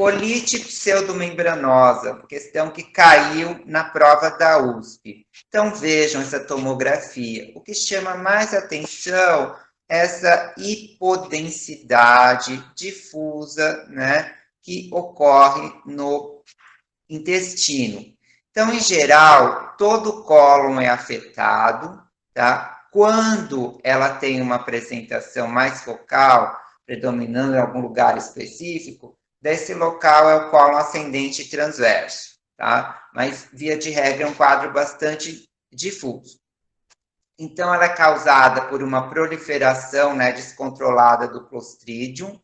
colite pseudomembranosa, questão que caiu na prova da USP. Então, vejam essa tomografia. O que chama mais atenção é essa hipodensidade difusa, né, que ocorre no intestino. Então, em geral, todo o cólon é afetado, tá? Quando ela tem uma apresentação mais focal, predominando em algum lugar específico, desse local é o cólon ascendente e transverso, tá? Mas, via de regra, é um quadro bastante difuso. Então, ela é causada por uma proliferação, né, descontrolada do Clostridium,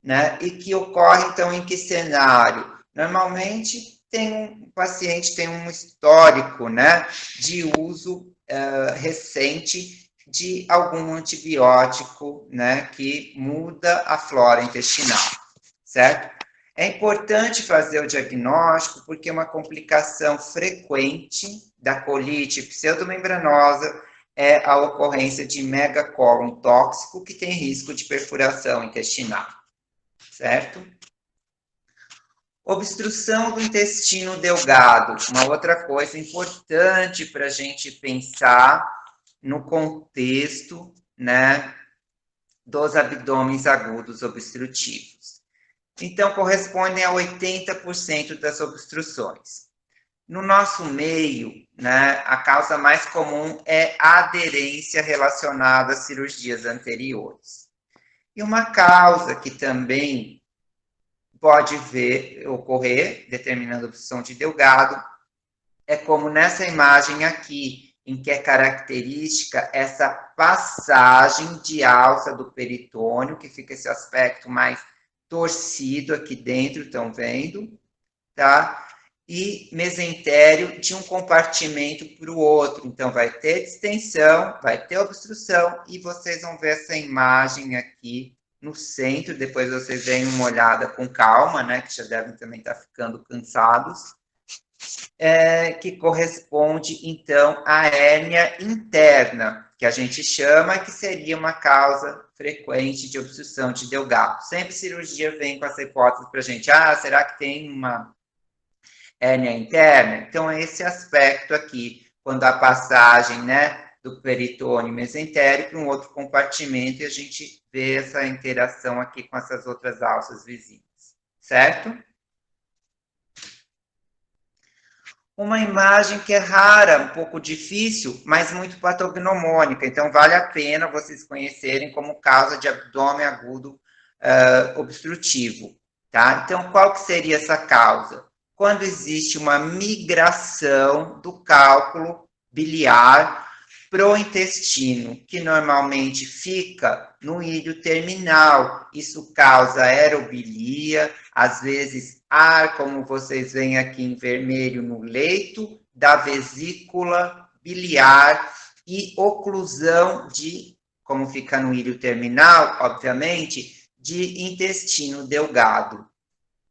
né, e que ocorre, então, em que cenário? Normalmente, o paciente tem um histórico, né, de uso recente de algum antibiótico, né, que muda a flora intestinal, certo? É importante fazer o diagnóstico porque uma complicação frequente da colite pseudomembranosa é a ocorrência de megacólon tóxico que tem risco de perfuração intestinal, certo? Obstrução do intestino delgado, uma outra coisa importante para a gente pensar no contexto, né, dos abdômenes agudos obstrutivos. Então, correspondem a 80% das obstruções. No nosso meio, né, a causa mais comum é a aderência relacionada às cirurgias anteriores. E uma causa que também pode ocorrer, determinando a obstrução de delgado, é como nessa imagem aqui, em que é característica essa passagem de alça do peritônio, que fica esse aspecto mais torcido aqui dentro, estão vendo? Tá? E mesentério de um compartimento para o outro. Então, vai ter distensão, vai ter obstrução, e vocês vão ver essa imagem aqui no centro, depois vocês deem uma olhada com calma, né, que já devem também estar ficando cansados, que corresponde, então, à hérnia interna, que a gente chama, que seria uma causa frequente de obstrução de delgado. Sempre cirurgia vem com essa hipótese para a gente, será que tem uma hérnia interna? Então, é esse aspecto aqui, quando a passagem, né, do peritônio mesentério para um outro compartimento, e a gente vê essa interação aqui com essas outras alças vizinhas, certo? Uma imagem que é rara, um pouco difícil, mas muito patognomônica. Então, vale a pena vocês conhecerem como causa de abdômen agudo obstrutivo. Tá? Então, qual que seria essa causa? Quando existe uma migração do cálculo biliar para o intestino, que normalmente fica no ilho terminal. Isso causa aerobilia, às vezes ar, como vocês veem aqui em vermelho, no leito da vesícula biliar e oclusão de, como fica no ilho terminal, obviamente, de intestino delgado.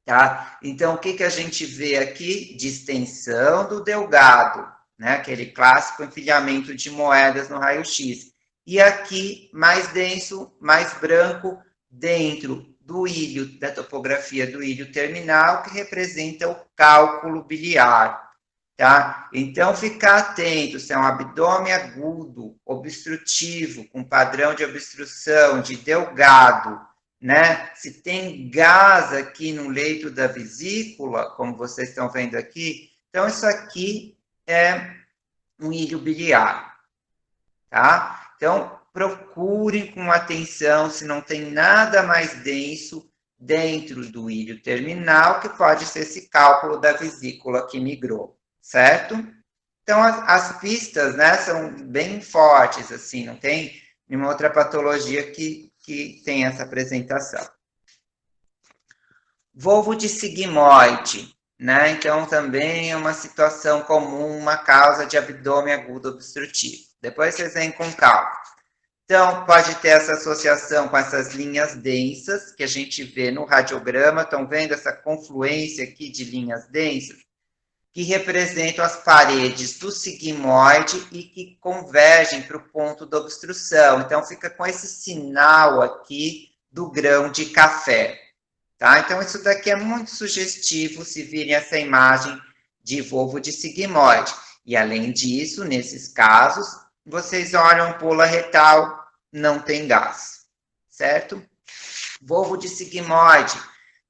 Tá? Então, o que a gente vê aqui? Distensão do delgado, né? Aquele clássico empilhamento de moedas no raio-x. E aqui, mais denso, mais branco, dentro do ilho, da topografia do ilho terminal, que representa o cálculo biliar. Tá? Então, ficar atento se é um abdômen agudo, obstrutivo, com padrão de obstrução, de delgado, né? Se tem gás aqui no leito da vesícula, como vocês estão vendo aqui, então isso aqui é um ilho biliar, tá? Então, procurem com atenção se não tem nada mais denso dentro do ilho terminal, que pode ser esse cálculo da vesícula que migrou, certo? Então, as pistas, né, são bem fortes, assim, não tem nenhuma outra patologia que tem essa apresentação. Volvo de sigmoide, né? Então, também é uma situação comum, uma causa de abdômen agudo obstrutivo. Depois vocês vêm com calma. Então, pode ter essa associação com essas linhas densas, que a gente vê no radiograma. Estão vendo essa confluência aqui de linhas densas? Que representam as paredes do sigmoide e que convergem para o ponto da obstrução. Então, fica com esse sinal aqui do grão de café, tá? Então, isso daqui é muito sugestivo se virem essa imagem de volvo de sigmoide. E, além disso, nesses casos, vocês olham ampola retal, não tem gás, certo? Volvo de sigmoide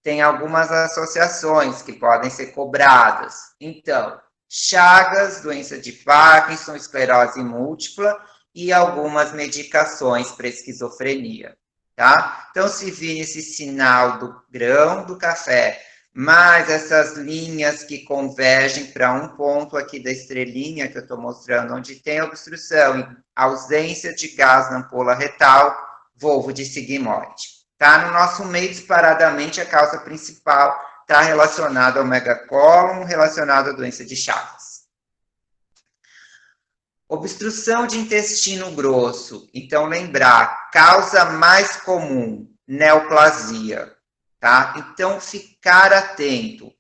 tem algumas associações que podem ser cobradas. Então, Chagas, doença de Parkinson, esclerose múltipla e algumas medicações para esquizofrenia, tá? Então, se vir esse sinal do grão do café, mais essas linhas que convergem para um ponto aqui da estrelinha que eu estou mostrando, onde tem obstrução e ausência de gás na ampola retal, volvo de sigmoide. Tá? No nosso meio, disparadamente, a causa principal está relacionada ao megacólon, relacionada à doença de Chagas. Obstrução de intestino grosso. Então, lembrar, causa mais comum, neoplasia. Tá? Então, ficar atento.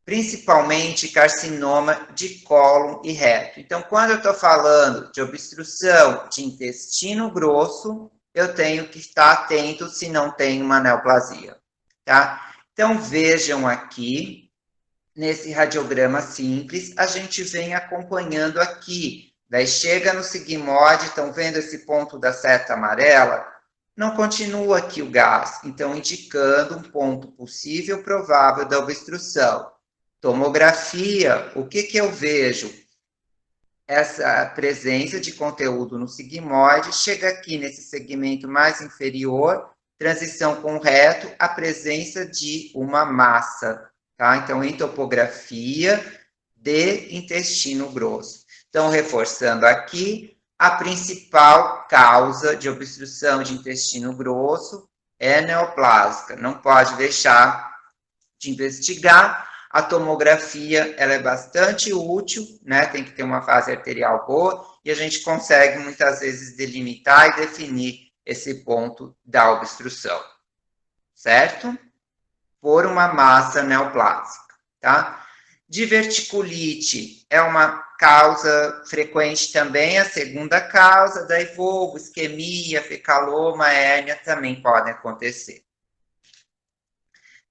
Principalmente carcinoma de cólon e reto. Então, quando eu estou falando de obstrução de intestino grosso, eu tenho que estar atento se não tem uma neoplasia, tá? Então, vejam aqui, nesse radiograma simples, a gente vem acompanhando aqui. Daí chega no sigmoide, estão vendo esse ponto da seta amarela? Não continua aqui o gás, então indicando um ponto possível provável da obstrução. Tomografia, o que eu vejo? Essa presença de conteúdo no sigmoide chega aqui nesse segmento mais inferior, transição com reto, a presença de uma massa, tá? Então, em topografia de intestino grosso. Então, reforçando aqui, a principal causa de obstrução de intestino grosso é neoplásica. Não pode deixar de investigar. A tomografia, ela é bastante útil, né? Tem que ter uma fase arterial boa e a gente consegue muitas vezes delimitar e definir esse ponto da obstrução, certo? Por uma massa neoplásica, tá? Diverticulite é uma causa frequente também, a segunda causa, daí volvo, isquemia, fecaloma, hérnia também podem acontecer.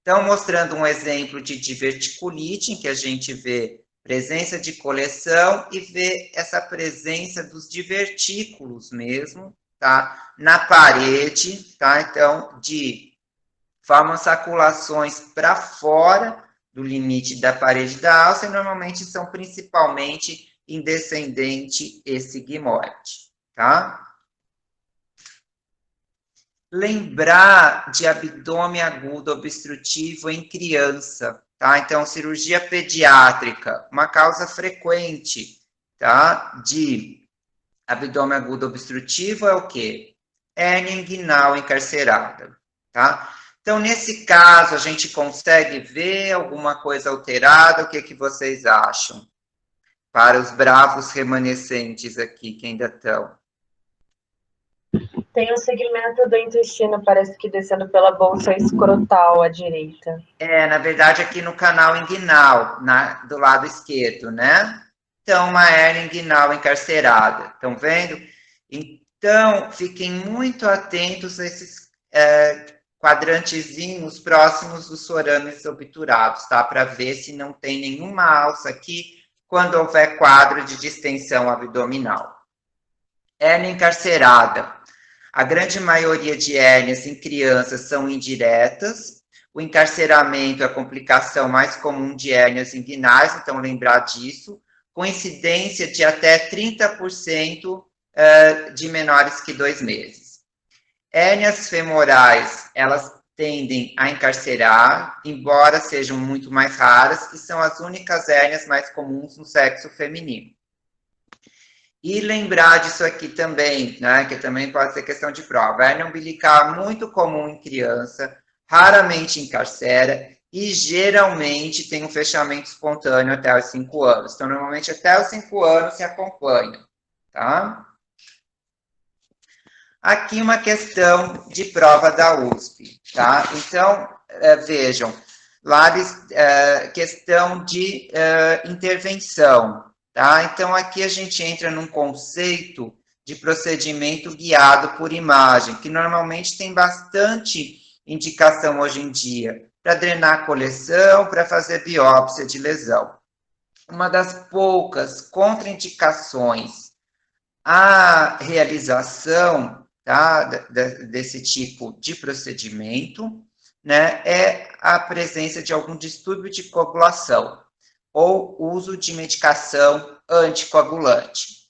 Então, mostrando um exemplo de diverticulite, em que a gente vê presença de coleção e vê essa presença dos divertículos mesmo, tá? Na parede, tá? Então, formam saculações para fora do limite da parede da alça e normalmente são principalmente em descendente e sigmoide, tá? Lembrar de abdômen agudo obstrutivo em criança, tá? Então, cirurgia pediátrica, uma causa frequente, tá? De abdômen agudo obstrutivo é o quê? Hérnia inguinal encarcerada, tá? Então, nesse caso, a gente consegue ver alguma coisa alterada? O que vocês acham? Para os bravos remanescentes aqui, que ainda estão. Tem um segmento do intestino, parece que descendo pela bolsa escrotal à direita. Na verdade, aqui no canal inguinal, do lado esquerdo, né? Então, uma hérnia inguinal encarcerada. Estão vendo? Então, fiquem muito atentos a esses quadrantezinhos próximos dos forames obturados, tá? Para ver se não tem nenhuma alça aqui quando houver quadro de distensão abdominal. Hérnia encarcerada. A grande maioria de hérnias em crianças são indiretas. O encarceramento é a complicação mais comum de hérnias inguinais, então lembrar disso. Com incidência de até 30% de menores que 2 meses. Hérnias femorais, elas tendem a encarcerar, embora sejam muito mais raras, e são as únicas hérnias mais comuns no sexo feminino. E lembrar disso aqui também, né, que também pode ser questão de prova. Hérnia umbilical muito comum em criança, raramente encarcera e geralmente tem um fechamento espontâneo até os 5 anos. Então, normalmente até os 5 anos se acompanha, tá? Aqui uma questão de prova da USP, tá? Então, vejam, lá questão de intervenção. Tá? Então, aqui a gente entra num conceito de procedimento guiado por imagem, que normalmente tem bastante indicação hoje em dia? Para drenar a coleção, para fazer biópsia de lesão. Uma das poucas contraindicações à realização, tá, desse tipo de procedimento, né, é a presença de algum distúrbio de coagulação ou uso de medicação anticoagulante.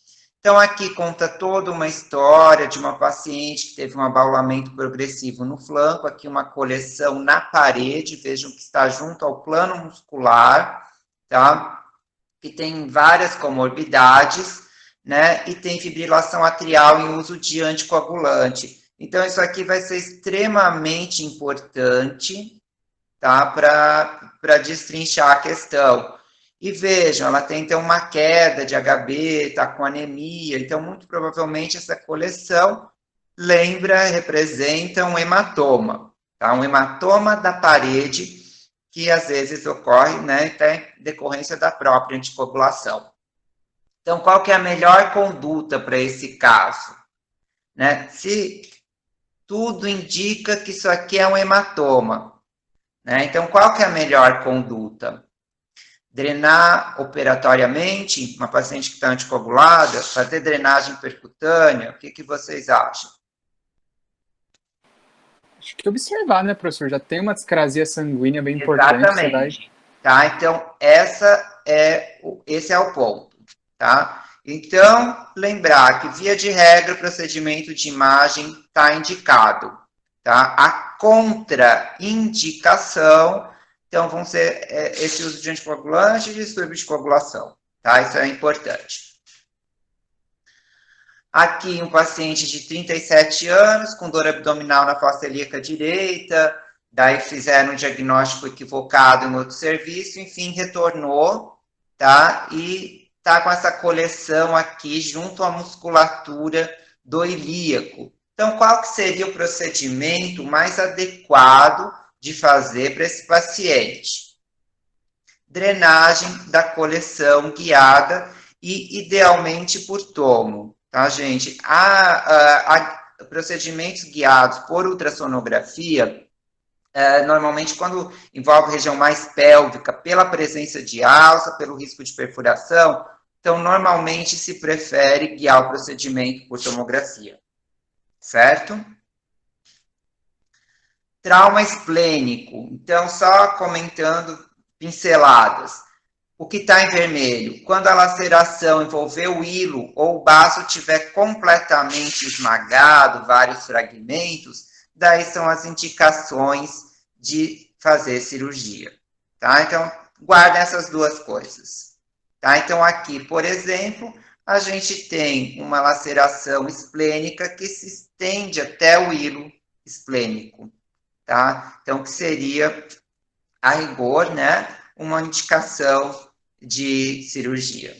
Então, aqui conta toda uma história de uma paciente que teve um abaulamento progressivo no flanco, aqui uma coleção na parede, vejam que está junto ao plano muscular, tá? Que tem várias comorbidades, né? E tem fibrilação atrial em uso de anticoagulante. Então, isso aqui vai ser extremamente importante, tá? Para destrinchar a questão. E vejam, ela tem então uma queda de HB, está com anemia, então muito provavelmente essa coleção representa um hematoma, tá? Um hematoma da parede que às vezes ocorre, né, em decorrência da própria anticoagulação. Então, qual que é a melhor conduta para esse caso? Né? Se tudo indica que isso aqui é um hematoma, né? Então, qual que é a melhor conduta? Drenar operatoriamente uma paciente que está anticoagulada, fazer drenagem percutânea, o que vocês acham? Acho que observar, né, professor? Já tem uma discrasia sanguínea bem importante. Exatamente. Tá? Então, esse é o ponto. Tá? Então, lembrar que, via de regra, o procedimento de imagem está indicado. Tá? A contraindicação, então, vão ser esse uso de anticoagulante e distúrbio de coagulação. Tá? Isso é importante. Aqui, um paciente de 37 anos, com dor abdominal na fossa ilíaca direita, daí fizeram um diagnóstico equivocado em outro serviço, enfim, retornou, tá? E tá com essa coleção aqui junto à musculatura do ilíaco. Então, qual que seria o procedimento mais adequado de fazer para esse paciente? Drenagem da coleção guiada e, idealmente, por tomo, tá, gente? Procedimentos guiados por ultrassonografia, normalmente quando envolve região mais pélvica, pela presença de alça, pelo risco de perfuração, então normalmente se prefere guiar o procedimento por tomografia, certo? Trauma esplênico, então só comentando pinceladas. O que está em vermelho? Quando a laceração envolver o hilo ou o baço estiver completamente esmagado, vários fragmentos, daí são as indicações de fazer cirurgia. Tá? Então, guarda essas duas coisas. Tá? Então, aqui, por exemplo, a gente tem uma laceração esplênica que se estende até o hilo esplênico. Tá? Então, que seria, a rigor, né, uma indicação de cirurgia.